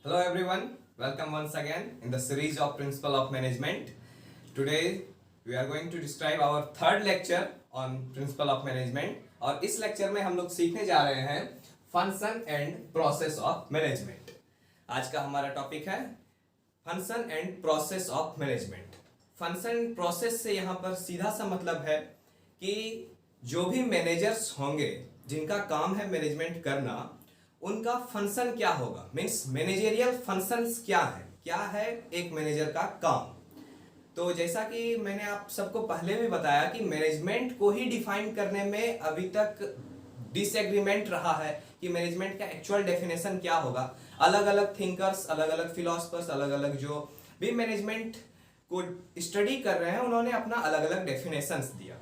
Hello everyone, welcome once again in the series of Principle of Management. Today we are going to describe our third lecture on Principle of Management और इस lecture में हम लोग सीखने जा रहे हैं function and process of management. आज का हमारा टॉपिक है function and process of management. Function process से यहाँ पर सीधा सा मतलब है कि जो भी मैनेजर्स होंगे जिनका काम है मैनेजमेंट करना, उनका फंक्शन क्या होगा, मीन्स मैनेजरियल फंक्शंस क्या है एक मैनेजर का काम। तो जैसा कि मैंने आप सबको पहले भी बताया कि मैनेजमेंट को ही डिफाइन करने में अभी तक डिसएग्रीमेंट रहा है कि मैनेजमेंट का एक्चुअल डेफिनेशन क्या होगा। अलग अलग थिंकर्स, अलग अलग फिलोसफर्स, अलग अलग जो भी मैनेजमेंट को स्टडी कर रहे हैं, उन्होंने अपना अलग अलग डेफिनेशंस दिया।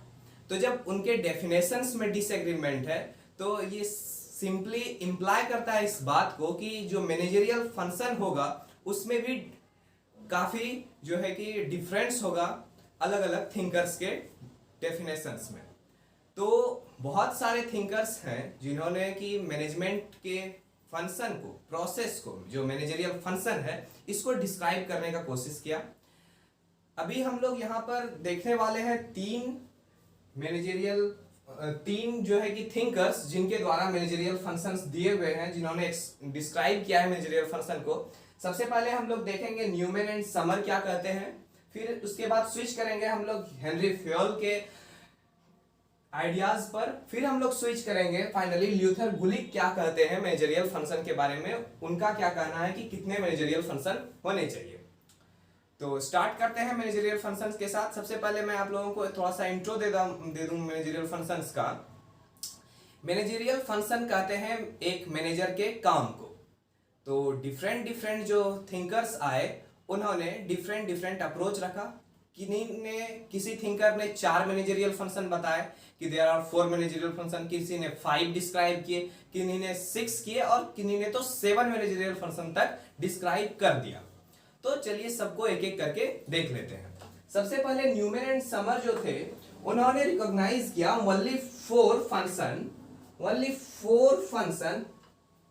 तो जब उनके डेफिनेशंस में डिसएग्रीमेंट है तो ये सिंपली इंप्लाई करता है इस बात को कि जो मैनेजरियल फंक्शन होगा उसमें भी काफी जो है कि डिफरेंस होगा अलग अलग थिंकर्स के डेफिनेशंस में। तो बहुत सारे थिंकर्स हैं जिन्होंने कि मैनेजमेंट के फंक्शन को, प्रोसेस को, जो मैनेजरियल फंक्शन है, इसको डिस्क्राइब करने का कोशिश किया। अभी हम लोग यहाँ पर देखने वाले हैं तीन जो है कि थिंकर्स जिनके द्वारा मैनेजरियल फंक्शंस दिए हुए हैं, जिन्होंने डिस्क्राइब किया है मैनेजरियल फंक्शन को। सबसे पहले हम लोग देखेंगे न्यूमैन एंड समर क्या कहते हैं, फिर उसके बाद स्विच करेंगे हम लोग हेनरी फ्योल के आइडियाज पर, फिर हम लोग स्विच करेंगे फाइनली ल्यूथर गुलिक क्या कहते हैं मैनेजरियल फंक्शन के बारे में, उनका क्या कहना है कि कितने मैनेजरियल फंक्शन होने चाहिए। तो स्टार्ट करते हैं मैनेजरियल फंक्शंस के साथ। सबसे पहले मैं आप लोगों को थोड़ा सा इंट्रो दे दूं मैनेजरियल फंक्शंस का। मैनेजरियल फंक्शन कहते हैं एक मैनेजर के काम को। तो डिफरेंट जो थिंकर्स आए, उन्होंने डिफरेंट अप्रोच रखा। किसी थिंकर ने 4 मैनेजरियल फंक्शन बताए कि देयर आर 4 मैनेजरियल फंक्शन, किसी ने 5 डिस्क्राइब किए, किन्हीं ने 6 किए और किन्हीं ने तो 7 मैनेजरियल फंक्शन तक डिस्क्राइब कर दिया। तो चलिए सबको एक एक करके देख लेते हैं। सबसे पहले न्यूमैन एंड समर जो थे, उन्होंने रिकॉग्नाइज किया ओनली 4 फंक्शन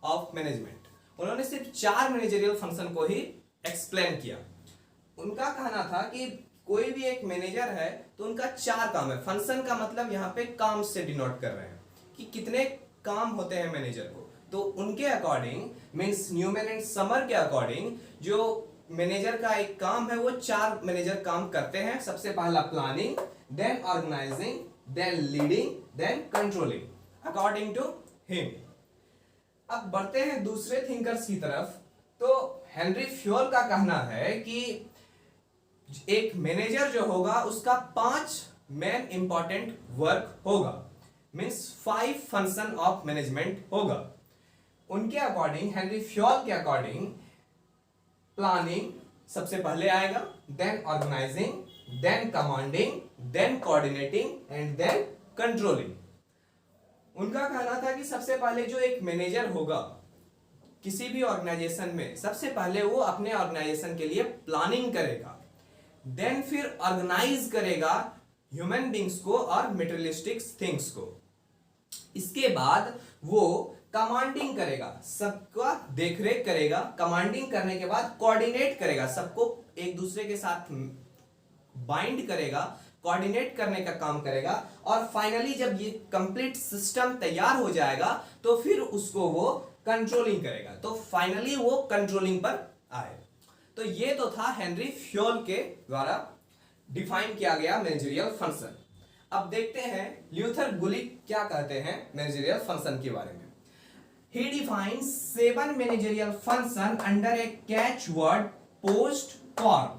ऑफ मैनेजमेंट। उन्होंने सिर्फ 4 मैनेजरियल फंक्शन को ही एक्सप्लेन किया। उनका कहना था कि कोई भी एक मैनेजर है तो उनका 4 काम है। फंक्शन का मतलब यहाँ पे काम से डिनोट कर रहे हैं कि कितने काम होते हैं मैनेजर को। तो उनके according, means Newman and Summer के अकॉर्डिंग, जो मैनेजर का एक काम है वो 4 मैनेजर काम करते हैं। सबसे पहला planning, then organizing, then leading, then controlling according to him. अब बढ़ते हैं दूसरे थिंकर्स की तरफ। तो हेनरी फ्योल का कहना है कि एक मैनेजर जो होगा उसका 5 मेन इंपॉर्टेंट वर्क होगा, मीन्स 5 फंक्शन ऑफ मैनेजमेंट होगा। उनके अकॉर्डिंग, हेनरी फ्योल के अकॉर्डिंग, प्लानिंग सबसे पहले आएगा, then organizing, then commanding, then coordinating and then controlling. उनका कहना था कि सबसे पहले जो एक मैनेजर होगा किसी भी ऑर्गेनाइजेशन में, सबसे पहले वो अपने ऑर्गेनाइजेशन के लिए प्लानिंग करेगा, देन फिर ऑर्गेनाइज करेगा ह्यूमन बींग्स को और मेटेरियलिस्टिक थिंग्स को। इसके बाद वो कमांडिंग करेगा, सबका देखरेख करेगा। कमांडिंग करने के बाद कोऑर्डिनेट करेगा, सबको एक दूसरे के साथ बाइंड करेगा, कोऑर्डिनेट करने का काम करेगा। और फाइनली जब ये कंप्लीट सिस्टम तैयार हो जाएगा तो फिर उसको वो कंट्रोलिंग करेगा। तो फाइनली वो कंट्रोलिंग पर आए। तो ये तो था हेनरी फ्योल के द्वारा डिफाइन किया गया मैनेजरियल फंक्शन। अब देखते हैं ल्यूथर गुलिक क्या कहते हैं मैनेजरियल फंक्शन के बारे में। He defines 7 managerial function under a catchword post-corp.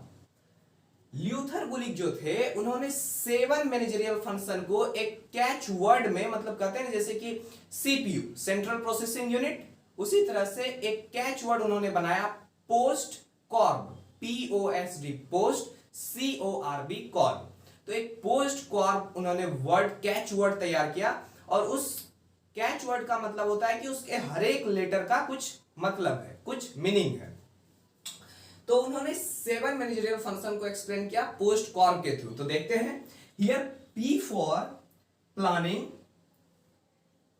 Luther Gulick जो थे, उन्होंने 7 मैनेजरियल फंक्शन को एक कैच वर्ड में, मतलब कहते हैं जैसे कि सीपीयू, सेंट्रल प्रोसेसिंग यूनिट, उसी तरह से एक कैच वर्ड उन्होंने बनाया पोस्ट कॉर्ब, POST, पोस्ट CORB, कॉर्ब। तो एक पोस्ट कॉर्ब उन्होंने वर्ड, कैच वर्ड तैयार किया। और उस कैच वर्ड का मतलब होता है कि उसके हर एक लेटर का कुछ मतलब है, कुछ मीनिंग है। तो उन्होंने 7 मैनेजरियल फंक्शन को एक्सप्लेन किया पोस्ट कॉर्ब के थ्रू। तो देखते हैं, here P for planning,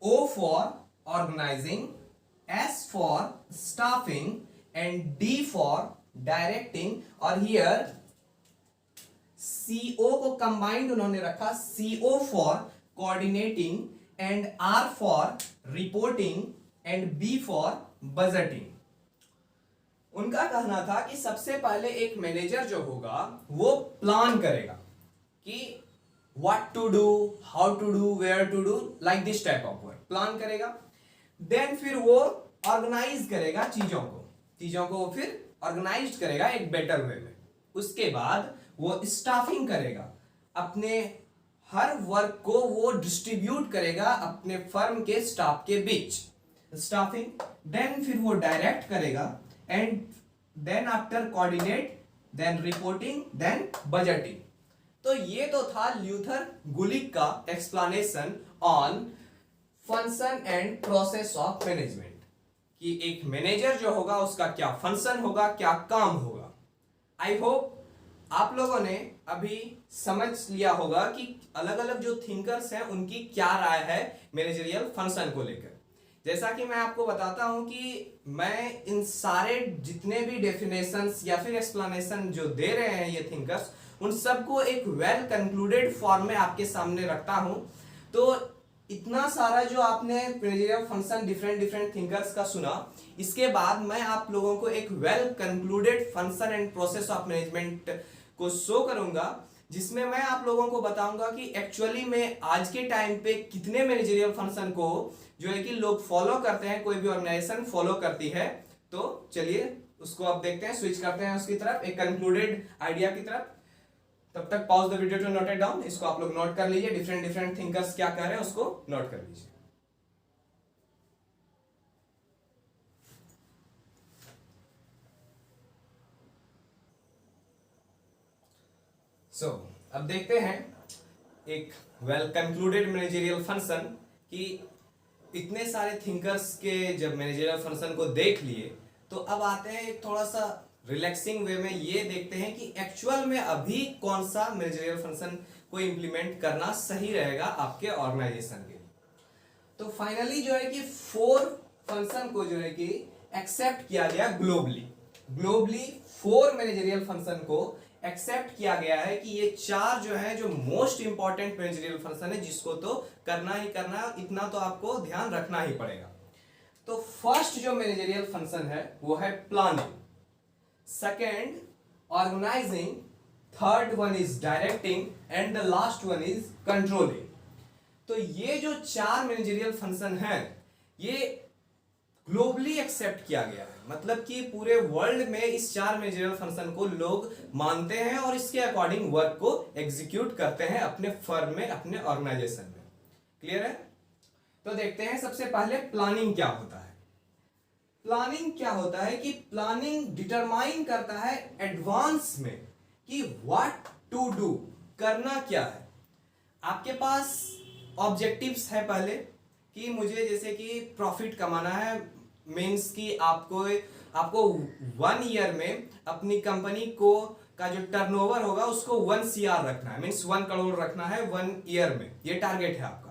O for organizing, S for staffing, and D for directing, और हियर CO को कंबाइंड उन्होंने रखा, CO for coordinating and R for reporting and B for budgeting. उनका कहना था कि सबसे पहले एक मैनेजर जो होगा वो प्लान करेगा कि what to do, how to do, where to do, like this type of work plan करेगा। देन फिर वो ऑर्गेनाइज करेगा चीजों को फिर ऑर्गेनाइज करेगा एक बेटर वे में। उसके बाद वो स्टाफिंग करेगा, अपने हर वर्क को वो डिस्ट्रीब्यूट करेगा अपने फर्म के स्टाफ के बीच, स्टाफिंग। देन फिर वो डायरेक्ट करेगा and then after coordinate, then reporting, then budgeting. तो ये तो था ल्यूथर गुलिक का explanation on function and process of management, कि एक मैनेजर जो होगा उसका क्या फंक्शन होगा, क्या काम होगा। आई होप आप लोगों ने अभी समझ लिया होगा कि अलग अलग जो थिंकर्स हैं उनकी क्या राय है मैनेजरियल फंक्शन को लेकर। जैसा कि मैं आपको बताता हूं कि मैं इन सारे जितने भी डेफिनेशंस या फिर एक्सप्लेनेशन जो दे रहे हैं ये थिंकर्स, उन सबको एक वेल कंक्लूडेड फॉर्म में आपके सामने रखता हूं। तो इतना सारा जो आपने मैनेजरियल फंक्शन डिफरेंट थिंकर्स का सुना, इसके बाद मैं आप लोगों को एक well concluded function and process of management को शो करूंगा, जिसमें मैं आप लोगों को बताऊंगा कि एक्चुअली में आज के टाइम पे कितने मैनेजरियल फंक्शन को जो है कि लोग फॉलो करते हैं, कोई भी ऑर्गेनाइजेशन फॉलो करती है। तो चलिए उसको अब देखते हैं, स्विच करते हैं उसकी तरफ, एक कंक्लूडेड आइडिया की तरफ। तब तक pause the video to note it down, इसको आप लोग नोट कर लीजिए, डिफरेंट थिंकर्स क्या कह रहे हैं उसको नोट कर लीजिए। अब देखते हैं एक वेल कंक्लूडेड मैनेजरियल फंक्शन कि इतने सारे थिंकर्स के जब मैनेजरियल फंक्शन को देख लिए, तो अब आते हैं एक थोड़ा सा रिलैक्सिंग वे में ये देखते हैं कि एक्चुअल में अभी कौन सा मैनेजरियल फंक्शन को इंप्लीमेंट करना सही रहेगा आपके ऑर्गेनाइजेशन के लिए। तो फाइनली जो है कि 4 फंक्शन को जो है कि एक्सेप्ट किया गया ग्लोबली 4 मैनेजरियल फंक्शन को एक्सेप्ट किया गया है कि ये 4 जो है जो मोस्ट इंपॉर्टेंट मैनेजरियल फंक्शन है, जिसको तो करना ही करना है, इतना तो आपको ध्यान रखना ही पड़ेगा। तो फर्स्ट जो मैनेजरियल फंक्शन है वो है planning, second organizing, third one is directing and the last one is controlling. तो ये जो 4 मैनेजरियल फंक्शन है ये ग्लोबली एक्सेप्ट किया गया है, मतलब कि पूरे वर्ल्ड में इस 4 मैनेजरियल फंक्शन को लोग मानते हैं और इसके अकॉर्डिंग वर्क को एग्जीक्यूट करते हैं अपने फर्म में, अपने ऑर्गेनाइजेशन में। क्लियर है? तो देखते हैं सबसे पहले प्लानिंग क्या होता है। प्लानिंग क्या होता है कि प्लानिंग डिटरमाइन करता है एडवांस में कि व्हाट टू डू, करना क्या है। आपके पास ऑब्जेक्टिव्स है पहले कि मुझे जैसे कि प्रॉफिट कमाना है, मीन्स कि आपको 1 ईयर में अपनी कंपनी को का जो टर्नओवर होगा उसको 1 CR रखना है, मीन्स 1 करोड़ रखना है 1 ईयर में, ये टारगेट है आपका।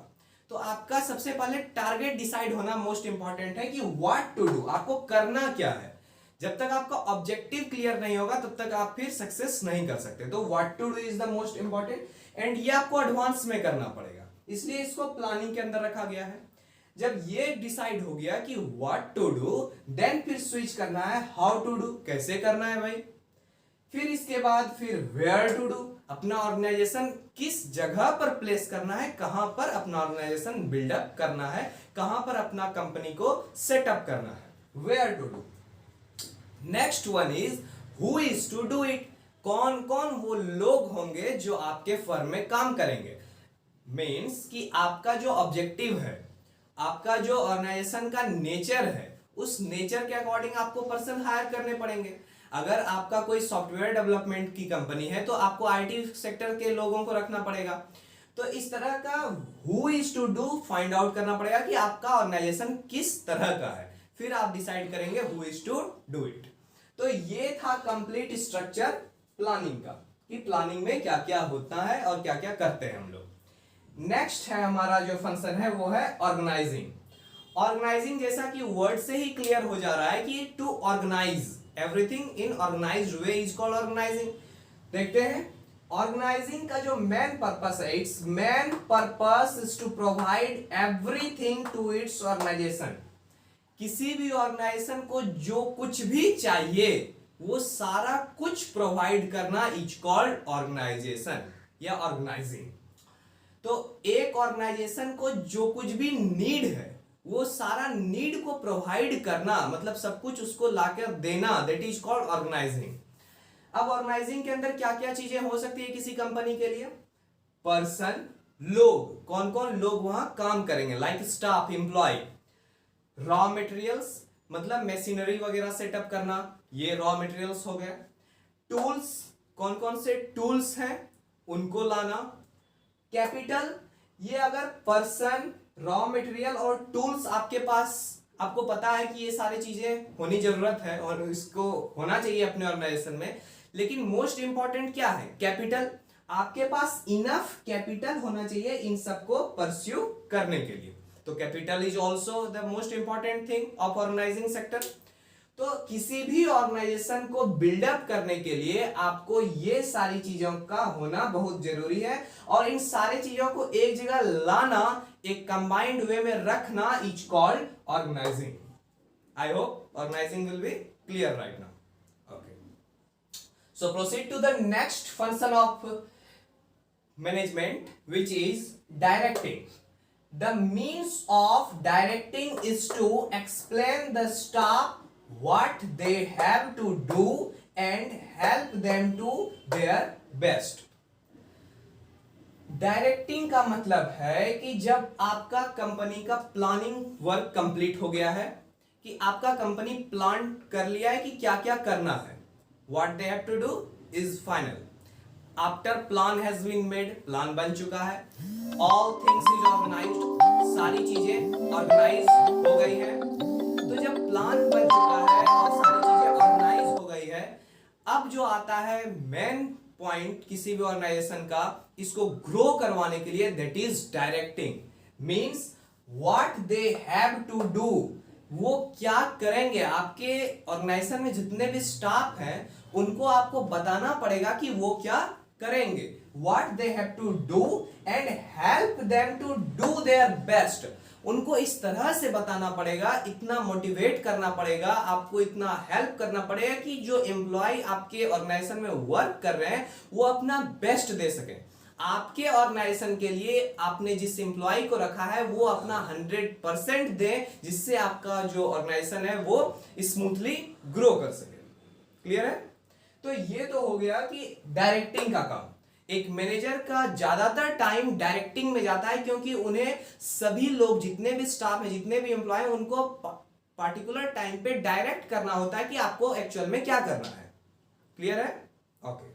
तो आपका सबसे पहले टारगेट डिसाइड होना मोस्ट इंपॉर्टेंट है कि व्हाट टू डू, आपको करना क्या है। जब तक आपका ऑब्जेक्टिव क्लियर नहीं होगा तब तक आप फिर सक्सेस नहीं कर सकते। तो what to do is the most important एंड ये आपको एडवांस में करना पड़ेगा, इसलिए इसको प्लानिंग के अंदर रखा गया है। जब ये डिसाइड हो गया कि व्हाट टू डू, देन फिर स्विच करना है हाउ टू डू, कैसे करना है भाई। फिर इसके बाद फिर वेयर टू डू, अपना ऑर्गेनाइजेशन किस जगह पर प्लेस करना है, कहां पर अपना ऑर्गेनाइजेशन बिल्डअप करना है, कहां पर अपना कंपनी को सेटअप करना है, where to do. Next one is who is to do it, कौन कौन वो लोग होंगे जो आपके फर्म में काम करेंगे। मीन्स कि आपका जो ऑब्जेक्टिव है, आपका जो ऑर्गेनाइजेशन का नेचर है, उस नेचर के अकॉर्डिंग आपको पर्सन हायर करने पड़ेंगे। अगर आपका कोई सॉफ्टवेयर डेवलपमेंट की कंपनी है तो आपको आईटी सेक्टर के लोगों को रखना पड़ेगा। तो इस तरह का who is to do find out करना पड़ेगा कि आपका ऑर्गेनाइजेशन किस तरह का है, फिर आप डिसाइड करेंगे who is to do it. तो ये था कंप्लीट स्ट्रक्चर प्लानिंग का, कि प्लानिंग में क्या क्या होता है और क्या क्या करते हैं हम लोग। नेक्स्ट है हमारा जो फंक्शन है वो है ऑर्गेनाइजिंग। ऑर्गेनाइजिंग जैसा कि वर्ड से ही क्लियर हो जा रहा है कि to organize everything in organized way is called organizing. देखते हैं ऑर्गेनाइजिंग का जो मेन पर्पस है, its main purpose is to provide everything to its organization. किसी भी ऑर्गेनाइजेशन को जो कुछ भी चाहिए वो सारा कुछ प्रोवाइड करना इज कॉल्ड ऑर्गेनाइजेशन या ऑर्गेनाइजिंग। तो एक ऑर्गेनाइजेशन को जो कुछ भी नीड है वो सारा नीड को प्रोवाइड करना, मतलब सब कुछ उसको लाकर देना, दैट इज कॉल्ड ऑर्गेनाइजिंग। अब ऑर्गेनाइजिंग के अंदर क्या क्या चीजें हो सकती है किसी कंपनी के लिए? पर्सन, लोग, कौन कौन लोग वहां काम करेंगे, like staff, employ. Raw materials, मतलब मशीनरी वगैरह सेटअप करना, ये रॉ मटेरियल्स हो गए। टूल्स, कौन कौन से टूल्स हैं उनको लाना। कैपिटल, ये अगर पर्सन, रॉ मटेरियल और टूल्स आपके पास, आपको पता है कि ये सारी चीजें होनी जरूरत है और इसको होना चाहिए अपने ऑर्गेनाइजेशन में, लेकिन मोस्ट इंपॉर्टेंट क्या है? कैपिटल। आपके पास इनफ कैपिटल होना चाहिए इन सबको परस्यू करने के लिए। तो capital is also the most important thing of organizing sector. तो किसी भी ऑर्गेनाइजेशन को बिल्डअप करने के लिए आपको ये सारी चीजों का होना बहुत जरूरी है, और इन सारी चीजों को एक जगह लाना, एक कंबाइंड वे में रखना is called organizing. I hope organizing will be clear right now. Okay, so proceed to the next function of management which is directing. The means of directing is to explain the staff what they have to do and help them to their best. Directing का मतलब है कि जब आपका company का planning work complete हो गया है, कि आपका कंपनी प्लान कर लिया है कि क्या क्या करना है, what they have to do is final. After plan has been made, plan बन चुका है, ऑल थिंग्स इज ऑर्गेनाइज्ड, सारी चीजें ऑर्गेनाइज हो गई है। तो जब प्लान बन चुका है और सारी चीजें ऑर्गेनाइज हो गई है, अब जो आता है मेन पॉइंट किसी भी ऑर्गेनाइजेशन का, इसको ग्रो करवाने के लिए, that is directing. Means what they have to do, वो क्या करेंगे। आपके ऑर्गेनाइजेशन में जितने भी स्टाफ हैं उनको आपको बताना पड़ेगा कि वो क्या करेंगे, what they have to do and help them to do their best। उनको इस तरह से बताना पड़ेगा, इतना मोटिवेट करना पड़ेगा, आपको इतना हेल्प करना पड़ेगा कि जो एम्प्लॉय आपके ऑर्गेनाइजेशन में वर्क कर रहे हैं वो अपना बेस्ट दे सके। आपके ऑर्गेनाइजेशन के लिए आपने जिस एम्प्लॉय को रखा है वो अपना 100% दे, जिससे आपका जो ऑर्गेनाइजेशन है वो स्मूथली ग्रो कर सके। क्लियर है? तो ये तो हो गया कि डायरेक्टिंग का काम। एक मैनेजर का ज्यादातर टाइम डायरेक्टिंग में जाता है, क्योंकि उन्हें सभी लोग, जितने भी स्टाफ है, जितने भी एम्प्लॉय, उनको पार्टिकुलर टाइम पे डायरेक्ट करना होता है कि आपको एक्चुअल में क्या करना है। क्लियर है? ओके,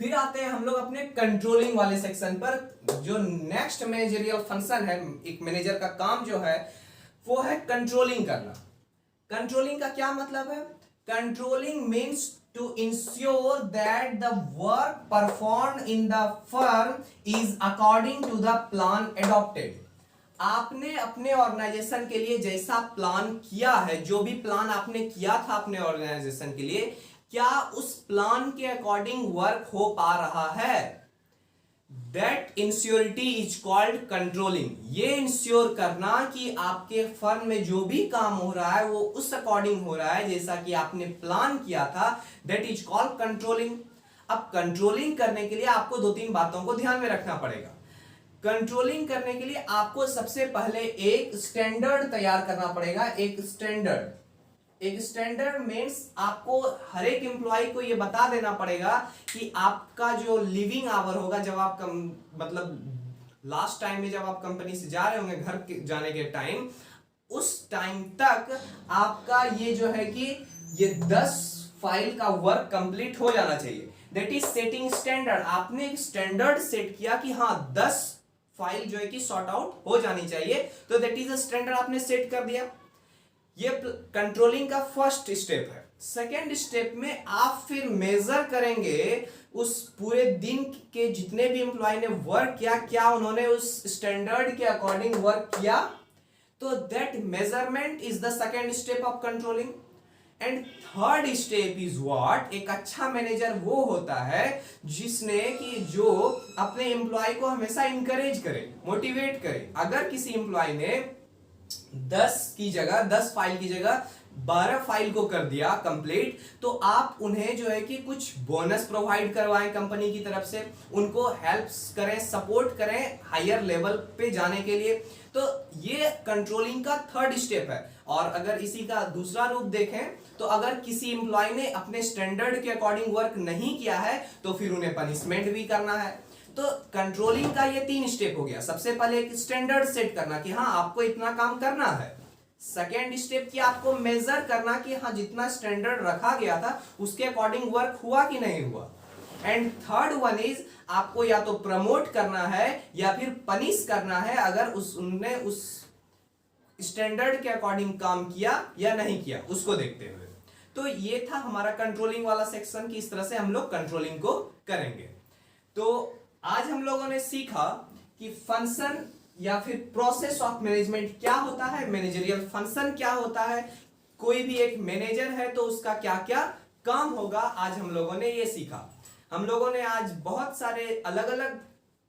फिर आते हैं हम लोग अपने कंट्रोलिंग वाले सेक्शन पर। जो नेक्स्ट मैनेजरियल फंक्शन है, एक मैनेजर का काम जो है वो है कंट्रोलिंग करना। कंट्रोलिंग का क्या मतलब है? Controlling means to ensure that the work performed in the firm is according to the plan adopted. आपने अपने ऑर्गेनाइजेशन के लिए जैसा प्लान किया है, जो भी प्लान आपने किया था अपने ऑर्गेनाइजेशन के लिए, क्या उस प्लान के अकॉर्डिंग वर्क हो पा रहा है? That insurity is called controlling. ये इंश्योर करना कि आपके फर्म में जो भी काम हो रहा है वो उस अकॉर्डिंग हो रहा है जैसा कि आपने प्लान किया था, दैट इज कॉल्ड कंट्रोलिंग। अब कंट्रोलिंग करने के लिए आपको 2-3 बातों को ध्यान में रखना पड़ेगा। कंट्रोलिंग करने के लिए आपको सबसे पहले एक स्टैंडर्ड तैयार करना पड़ेगा। एक स्टैंडर्ड मीन्स आपको हर एक एम्प्लॉय को ये बता देना पड़ेगा कि आपका जो लिविंग आवर होगा, जब आप मतलब लास्ट टाइम में जब आप कंपनी से जा रहे होंगे घर जाने के टाइम, उस टाइम तक आपका ये जो है कि ये 10 फाइल का वर्क कंप्लीट हो जाना चाहिए। That is setting standard. आपने एक स्टैंडर्ड सेट किया कि हाँ 10 फाइल जो है कि सॉर्ट आउट हो जानी चाहिए, तो दैट इज अ स्टैंडर्ड आपने सेट कर दिया। ये कंट्रोलिंग का फर्स्ट स्टेप है। सेकेंड स्टेप में आप फिर मेजर करेंगे उस पूरे दिन के जितने भी एम्प्लॉय ने वर्क किया, क्या उन्होंने उस स्टैंडर्ड के अकॉर्डिंग वर्क किया। तो that measurement is the second step of controlling. And third step is what, एक अच्छा मैनेजर वो होता है जिसने कि जो अपने एम्प्लॉय को हमेशा इंकरेज करे, मोटिवेट करे। अगर किसी एम्प्लॉय ने 10 फाइल की जगह 12 फाइल को कर दिया कंप्लीट, तो आप उन्हें जो है कि कुछ बोनस प्रोवाइड करवाएं कंपनी की तरफ से, उनको हेल्प करें, सपोर्ट करें हायर लेवल पे जाने के लिए। तो ये कंट्रोलिंग का थर्ड स्टेप है। और अगर इसी का दूसरा रूप देखें तो अगर किसी एम्प्लॉय ने अपने स्टैंडर्ड के अकॉर्डिंग वर्क नहीं किया है तो फिर उन्हें पनिशमेंट भी करना है। तो कंट्रोलिंग का ये 3 स्टेप हो गया। सबसे पहले एक स्टैंडर्ड सेट करना कि हाँ आपको इतना काम करना है। सेकेंड स्टेप की आपको मेजर करना कि हाँ जितना स्टैंडर्ड रखा गया था उसके अकॉर्डिंग वर्क हुआ कि नहीं हुआ। एंड थर्ड वन इज आपको या तो प्रमोट करना है या फिर पनिश करना है अगर उनने उस स्टैंडर्ड के अकॉर्डिंग काम किया या नहीं किया, उसको देखते हुए। तो ये था हमारा कंट्रोलिंग वाला सेक्शन कि इस तरह से हम लोग कंट्रोलिंग को करेंगे। तो आज हम लोगों ने सीखा कि फंक्शन या फिर प्रोसेस ऑफ मैनेजमेंट क्या होता है, मैनेजरियल फंक्शन क्या होता है, कोई भी एक मैनेजर है तो उसका क्या क्या काम होगा, आज हम लोगों ने ये सीखा। हम लोगों ने आज बहुत सारे अलग अलग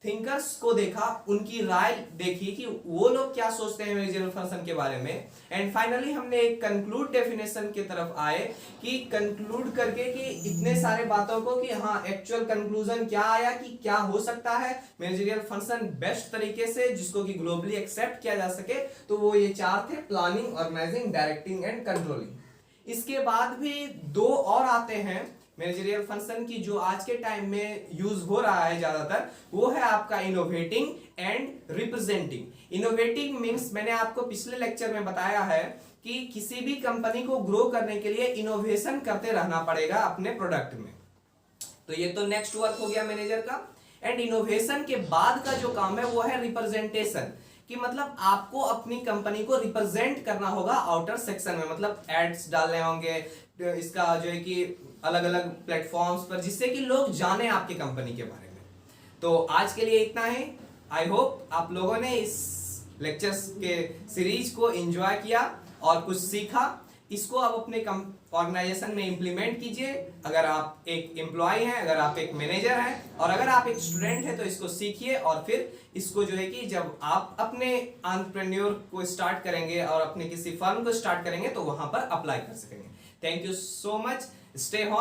थिंकर्स को देखा, उनकी राय देखी कि वो लोग क्या सोचते हैं मैनेजरियल फंक्शन के बारे में। एंड फाइनली हमने एक कंक्लूड डेफिनेशन की तरफ आए कि कंक्लूड करके कि इतने सारे बातों को कि हाँ एक्चुअल कंक्लूजन क्या आया कि क्या हो सकता है मैनेजरियल फंक्शन बेस्ट तरीके से जिसको कि ग्लोबली एक्सेप्ट किया जा सके। तो वो ये 4 थे, planning, organizing, directing and controlling. इसके बाद भी 2 और आते हैं मैनेजरियल फंक्शन की जो आज के टाइम में यूज हो रहा है ज्यादातर, वो है आपका innovating and representing. Innovating means मैंने आपको पिछले लेक्चर में बताया है कि किसी भी कंपनी को ग्रो करने के लिए इनोवेशन करते रहना पड़ेगा अपने प्रोडक्ट में। तो ये तो नेक्स्ट वर्क हो गया मैनेजर का। एंड इनोवेशन के बाद का जो काम है वो है रिप्रेजेंटेशन, कि मतलब आपको अपनी कंपनी को रिप्रेजेंट करना होगा आउटर सेक्शन में, मतलब एड्स डालने होंगे इसका जो है कि अलग अलग प्लेटफॉर्म्स पर, जिससे कि लोग जाने आपकी कंपनी के बारे में। तो आज के लिए इतना ही। आई होप आप लोगों ने इस लेक्चर्स के सीरीज को एंजॉय किया और कुछ सीखा। इसको आप अपने ऑर्गेनाइजेशन में इंप्लीमेंट कीजिए। अगर आप एक एम्प्लॉय हैं, अगर आप एक मैनेजर हैं और अगर आप एक स्टूडेंट हैं तो इसको सीखिए और फिर इसको जो है कि जब आप अपने एंटरप्रेन्योर को स्टार्ट करेंगे और अपने किसी फर्म को स्टार्ट करेंगे तो वहां पर अप्लाई कर सकेंगे। Thank you so much. Stay home.